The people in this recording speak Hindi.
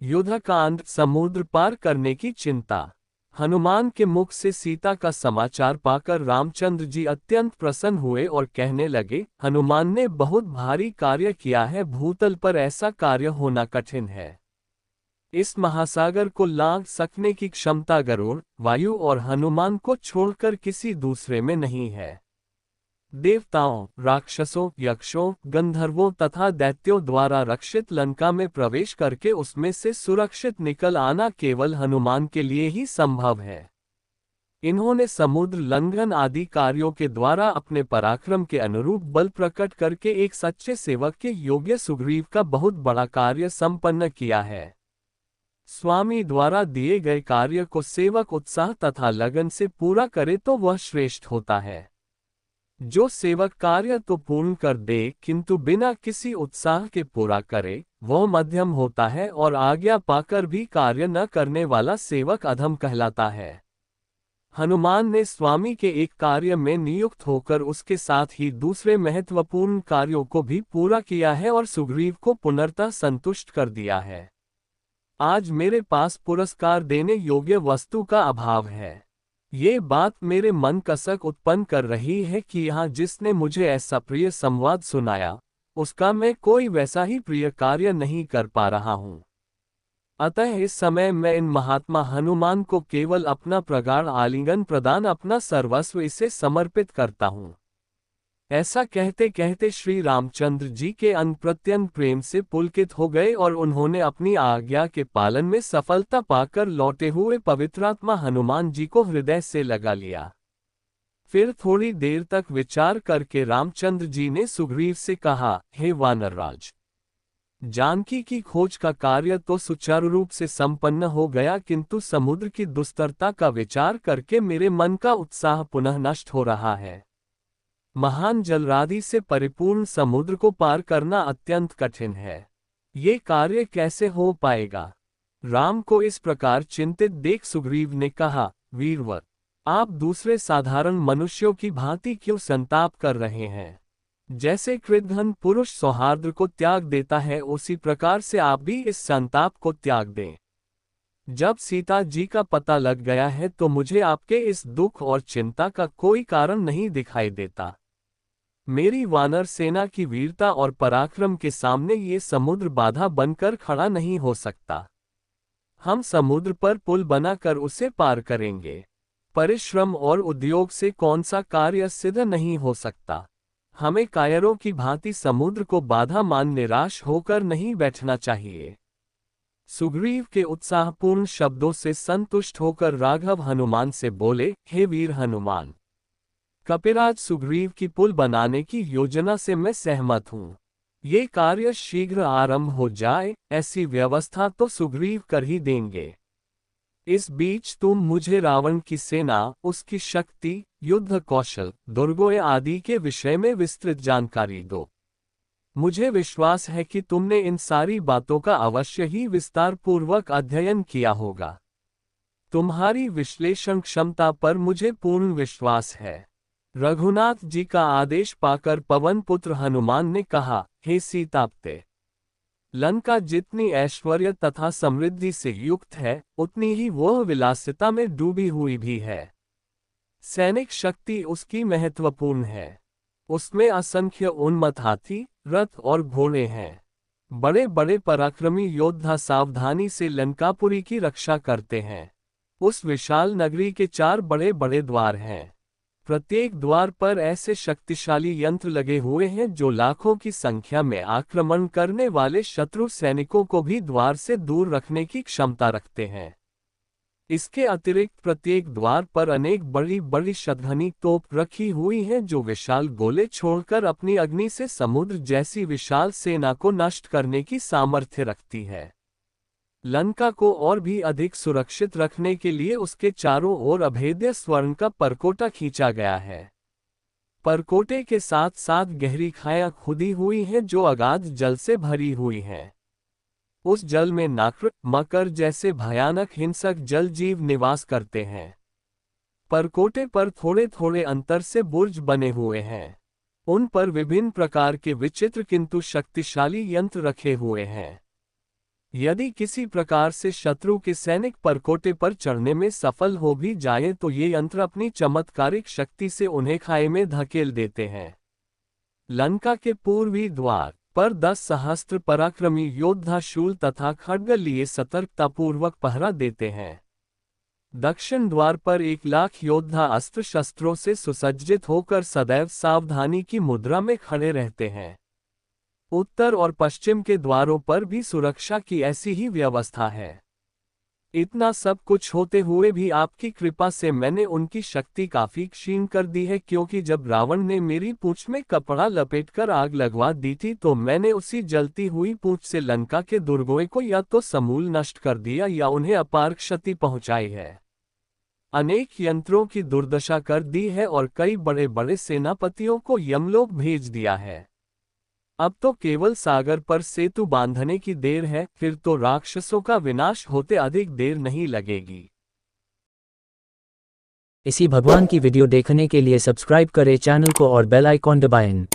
युद्धकांड, समुद्र पार करने की चिंता। हनुमान के मुख से सीता का समाचार पाकर रामचंद्र जी अत्यंत प्रसन्न हुए और कहने लगे, हनुमान ने बहुत भारी कार्य किया है, भूतल पर ऐसा कार्य होना कठिन है। इस महासागर को लांघ सकने की क्षमता गरुड़, वायु और हनुमान को छोड़कर किसी दूसरे में नहीं है। देवताओं, राक्षसों, यक्षों, गंधर्वों तथा दैत्यों द्वारा रक्षित लंका में प्रवेश करके उसमें से सुरक्षित निकल आना केवल हनुमान के लिए ही संभव है। इन्होंने समुद्र लंघन आदि कार्यों के द्वारा अपने पराक्रम के अनुरूप बल प्रकट करके एक सच्चे सेवक के योग्य सुग्रीव का बहुत बड़ा कार्य संपन्न किया है। स्वामी द्वारा दिए गए कार्य को सेवक उत्साह तथा लगन से पूरा करे तो वह श्रेष्ठ होता है। जो सेवक कार्य तो पूर्ण कर दे किंतु बिना किसी उत्साह के पूरा करे, वह मध्यम होता है और आज्ञा पाकर भी कार्य न करने वाला सेवक अधम कहलाता है। हनुमान ने स्वामी के एक कार्य में नियुक्त होकर उसके साथ ही दूसरे महत्वपूर्ण कार्यों को भी पूरा किया है और सुग्रीव को पुनर्तः संतुष्ट कर दिया है। आज मेरे पास पुरस्कार देने योग्य वस्तु का अभाव है। ये बात मेरे मन कसक उत्पन्न कर रही है कि यहाँ जिसने मुझे ऐसा प्रिय संवाद सुनाया, उसका मैं कोई वैसा ही प्रिय कार्य नहीं कर पा रहा हूँ। अतः इस समय मैं इन महात्मा हनुमान को केवल अपना प्रगाढ़ आलिंगन प्रदान, अपना सर्वस्व इसे समर्पित करता हूँ। ऐसा कहते कहते श्री रामचंद्र जी के अंग प्रत्यंग प्रेम से पुलकित हो गए और उन्होंने अपनी आज्ञा के पालन में सफलता पाकर लौटे हुए पवित्रात्मा हनुमान जी को हृदय से लगा लिया। फिर थोड़ी देर तक विचार करके रामचंद्र जी ने सुग्रीव से कहा, हे वानरराज, जानकी की खोज का कार्य तो सुचारू रूप से संपन्न हो गया, किंतु समुद्र की दुस्तरता का विचार करके मेरे मन का उत्साह पुनः नष्ट हो रहा है। महान जलराशि से परिपूर्ण समुद्र को पार करना अत्यंत कठिन है। ये कार्य कैसे हो पाएगा? राम को इस प्रकार चिंतित देख सुग्रीव ने कहा, वीरवर, आप दूसरे साधारण मनुष्यों की भांति क्यों संताप कर रहे हैं? जैसे कृतघ्न पुरुष सौहार्द को त्याग देता है, उसी प्रकार से आप भी इस संताप को त्याग दें। जब सीता जी का पता लग गया है तो मुझे आपके इस दुख और चिंता का कोई कारण नहीं दिखाई देता। मेरी वानर सेना की वीरता और पराक्रम के सामने ये समुद्र बाधा बनकर खड़ा नहीं हो सकता। हम समुद्र पर पुल बनाकर उसे पार करेंगे। परिश्रम और उद्योग से कौन सा कार्य सिद्ध नहीं हो सकता। हमें कायरों की भांति समुद्र को बाधा मान निराश होकर नहीं बैठना चाहिए। सुग्रीव के उत्साहपूर्ण शब्दों से संतुष्ट होकर राघव हनुमान से बोले, हे वीर हनुमान, कपिराज सुग्रीव की पुल बनाने की योजना से मैं सहमत हूँ। ये कार्य शीघ्र आरंभ हो जाए, ऐसी व्यवस्था तो सुग्रीव कर ही देंगे। इस बीच तुम मुझे रावण की सेना, उसकी शक्ति, युद्ध कौशल, दुर्गों आदि के विषय में विस्तृत जानकारी दो। मुझे विश्वास है कि तुमने इन सारी बातों का अवश्य ही विस्तार पूर्वक अध्ययन किया होगा। तुम्हारी विश्लेषण क्षमता पर मुझे पूर्ण विश्वास है। रघुनाथ जी का आदेश पाकर पवन पुत्र हनुमान ने कहा, हे सीतापते, लंका जितनी ऐश्वर्य तथा समृद्धि से युक्त है, उतनी ही वह विलासिता में डूबी हुई भी है। सैनिक शक्ति उसकी महत्वपूर्ण है। उसमें असंख्य उन्मत्त हाथी, रथ और घोड़े हैं। बड़े बड़े पराक्रमी योद्धा सावधानी से लंकापुरी की रक्षा करते हैं। उस विशाल नगरी के 4 बड़े बड़े द्वार हैं। प्रत्येक द्वार पर ऐसे शक्तिशाली यंत्र लगे हुए हैं जो लाखों की संख्या में आक्रमण करने वाले शत्रु सैनिकों को भी द्वार से दूर रखने की क्षमता रखते हैं। इसके अतिरिक्त प्रत्येक द्वार पर अनेक बड़ी बड़ी शतघनी तोप रखी हुई हैं जो विशाल गोले छोड़कर अपनी अग्नि से समुद्र जैसी विशाल सेना को नष्ट करने की सामर्थ्य रखती है। लंका को और भी अधिक सुरक्षित रखने के लिए उसके चारों ओर अभेद्य स्वर्ण का परकोटा खींचा गया है। परकोटे के साथ साथ गहरी खायां खुदी हुई हैं जो अगाध जल से भरी हुई हैं। उस जल में नाकृ, मकर जैसे भयानक हिंसक जल जीव निवास करते हैं। परकोटे पर थोड़े थोड़े अंतर से बुर्ज बने हुए हैं। उन पर विभिन्न प्रकार के विचित्र किंतु शक्तिशाली यंत्र रखे हुए हैं। यदि किसी प्रकार से शत्रु के सैनिक परकोटे पर चढ़ने में सफल हो भी जाए तो ये यंत्र अपनी चमत्कारिक शक्ति से उन्हें खाई में धकेल देते हैं। लंका के पूर्वी द्वार पर 10 सहस्त्र पराक्रमी योद्धा शूल तथा खड्ग लिए सतर्कतापूर्वक पहरा देते हैं। दक्षिण द्वार पर 1,00,000 योद्धा अस्त्र शस्त्रों से सुसज्जित होकर सदैव सावधानी की मुद्रा में खड़े रहते हैं। उत्तर और पश्चिम के द्वारों पर भी सुरक्षा की ऐसी ही व्यवस्था है। इतना सब कुछ होते हुए भी आपकी कृपा से मैंने उनकी शक्ति काफी क्षीण कर दी है, क्योंकि जब रावण ने मेरी पूंछ में कपड़ा लपेटकर आग लगवा दी थी तो मैंने उसी जलती हुई पूंछ से लंका के दुर्गों को या तो समूल नष्ट कर दिया या उन्हें अपार क्षति पहुंचाई है। अनेक यंत्रों की दुर्दशा कर दी है और कई बड़े बड़े सेनापतियों को यमलोक भेज दिया है। अब तो केवल सागर पर सेतु बांधने की देर है, फिर तो राक्षसों का विनाश होते अधिक देर नहीं लगेगी। इसी भगवान की वीडियो देखने के लिए सब्सक्राइब करें चैनल को और बेल आइकॉन दबाएं।